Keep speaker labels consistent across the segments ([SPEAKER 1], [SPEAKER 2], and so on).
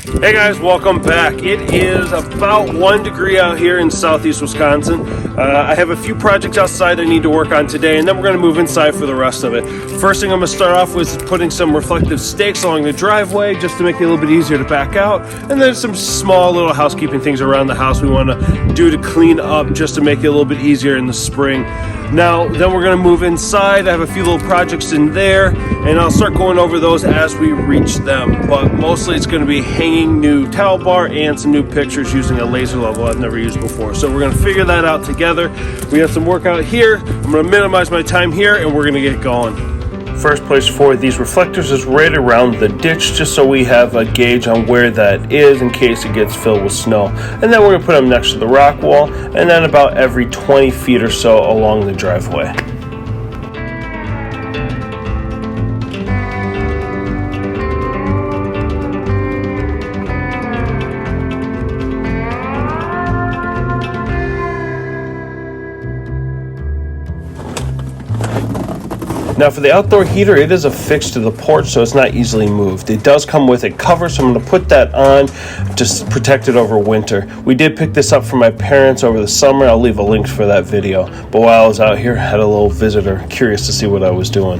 [SPEAKER 1] Hey guys, welcome back. It is about 1 degree out here in southeast Wisconsin. I have a few projects outside I need to work on today, and then we're going to move inside for the rest of it. First thing I'm going to start off with is putting some reflective stakes along the driveway just to make it a little bit easier to back out, and then some small little housekeeping things around the house we want to do to clean up just to make it a little bit easier in the spring. Now, then we're going to move inside. I have a few little projects in there, and I'll start going over those as we reach them. But mostly it's going to be hanging new towel bar and some new pictures using a laser level I've never used before. So we're going to figure that out together. We have some work out here. I'm going to minimize my time here, and we're going to get going. First place for these reflectors is right around the ditch, just so we have a gauge on where that is in case it gets filled with snow. And then we're going to put them next to the rock wall, and then about every 20 feet or so along the driveway. Now for the outdoor heater, it is affixed to the porch, so it's not easily moved. It does come with a cover, so I'm going to put that on to protect it over winter. We did pick this up from my parents over the summer. I'll leave a link for that video. But while I was out here, I had a little visitor curious to see what I was doing.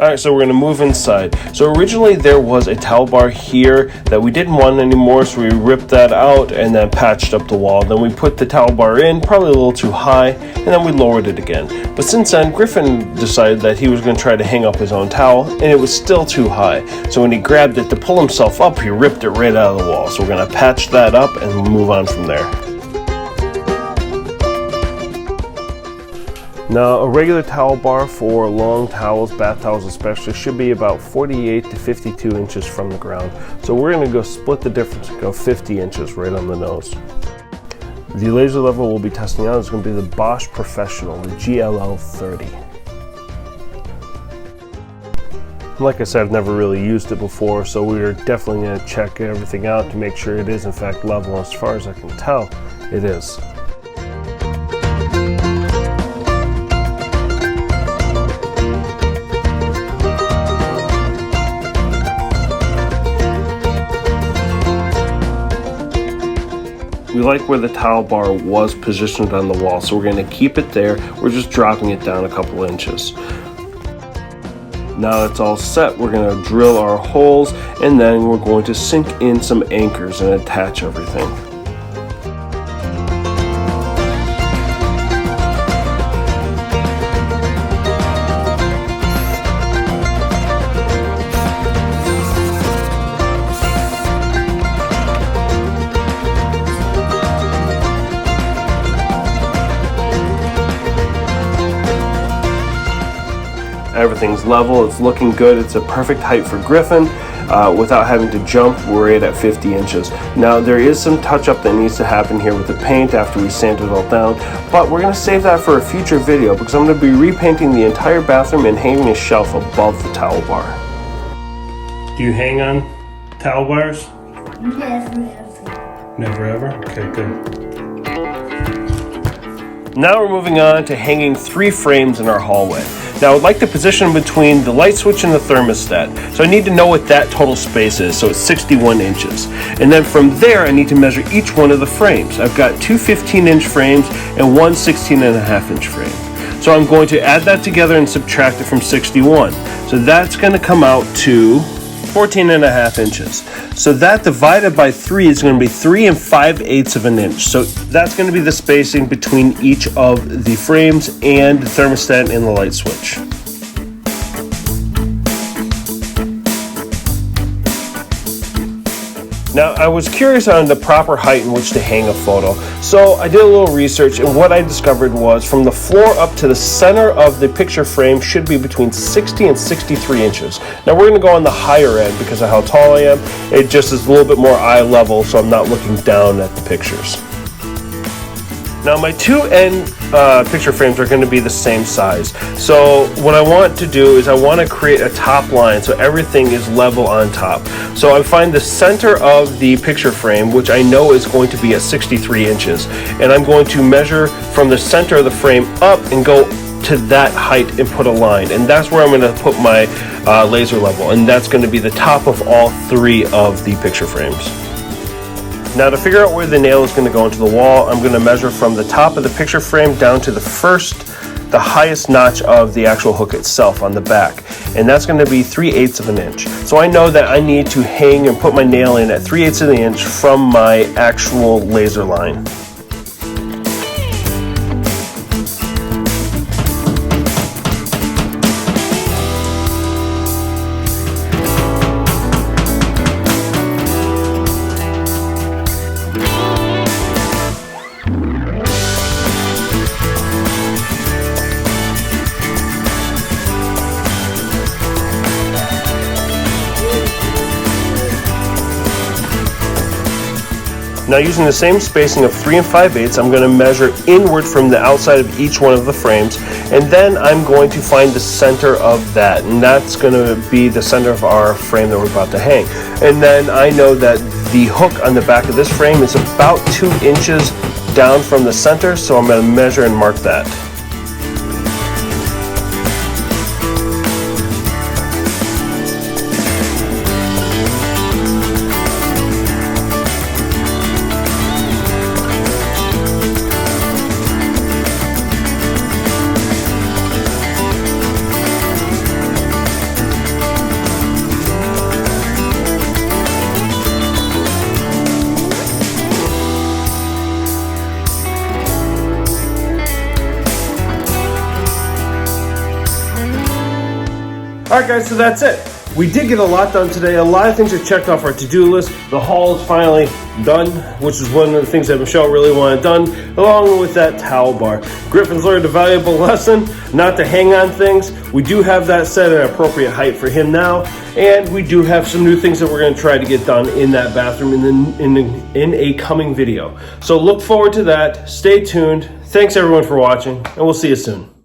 [SPEAKER 1] Alright, so we're going to move inside. So originally there was a towel bar here that we didn't want anymore, so we ripped that out and then patched up the wall. Then we put the towel bar in, probably a little too high, and then we lowered it again. But since then, Griffin decided that he was going to try to hang up his own towel, and it was still too high. So when he grabbed it to pull himself up, he ripped it right out of the wall. So we're going to patch that up and move on from there. Now, a regular towel bar for long towels, bath towels especially, should be about 48 to 52 inches from the ground. So we're going to go split the difference and go 50 inches right on the nose. The laser level we'll be testing out is going to be the Bosch Professional, the GLL 30. Like I said, I've never really used it before, so we're definitely going to check everything out to make sure it is in fact level. As far as I can tell, it is. We like where the towel bar was positioned on the wall, so we're going to keep it there. We're just dropping it down a couple inches. Now it's all set, we're going to drill our holes, and then we're going to sink in some anchors and attach everything. Everything's level, it's looking good, it's a perfect height for Griffin without having to jump. We're right at 50 inches. Now there is some touch up that needs to happen here with the paint after we sand it all down, but we're going to save that for a future video because I'm going to be repainting the entire bathroom and hanging a shelf above the towel bar. Do you hang on towel bars?
[SPEAKER 2] Never ever.
[SPEAKER 1] Never ever? Okay, good. Now we're moving on to hanging 3 frames in our hallway. Now I'd like to position between the light switch and the thermostat. So I need to know what that total space is, so it's 61 inches. And then from there I need to measure each one of the frames. I've got 2 15-inch frames and 1 16.5-inch frame. So I'm going to add that together and subtract it from 61. So that's going to come out to 14.5 inches. So that divided by 3 is going to be 3 5/8 of an inch. So that's going to be the spacing between each of the frames and the thermostat and the light switch. Now, I was curious on the proper height in which to hang a photo, so I did a little research, and what I discovered was from the floor up to the center of the picture frame should be between 60 and 63 inches. Now, we're going to go on the higher end because of how tall I am. It just is a little bit more eye level, so I'm not looking down at the pictures. Now, my two end picture frames are going to be the same size. So what I want to do is I want to create a top line so everything is level on top. So I find the center of the picture frame, which I know is going to be at 63 inches. And I'm going to measure from the center of the frame up and go to that height and put a line. And that's where I'm going to put my laser level. And that's going to be the top of all three of the picture frames. Now, to figure out where the nail is going to go into the wall, I'm going to measure from the top of the picture frame down to the highest notch of the actual hook itself on the back. And that's going to be 3/8 of an inch. So I know that I need to hang and put my nail in at 3/8 of an inch from my actual laser line. Now, using the same spacing of 3 5/8, I'm going to measure inward from the outside of each one of the frames, and then I'm going to find the center of that, and that's going to be the center of our frame that we're about to hang. And then I know that the hook on the back of this frame is about 2 inches down from the center, so I'm going to measure and mark that. Alright guys, so that's it. We did get a lot done today. A lot of things are checked off our to-do list. The haul is finally done, which is one of the things that Michelle really wanted done, along with that towel bar. Griffin's learned a valuable lesson, not to hang on things. We do have that set at an appropriate height for him now, and we do have some new things that we're going to try to get done in that bathroom in a coming video. So look forward to that. Stay tuned. Thanks everyone for watching, and we'll see you soon.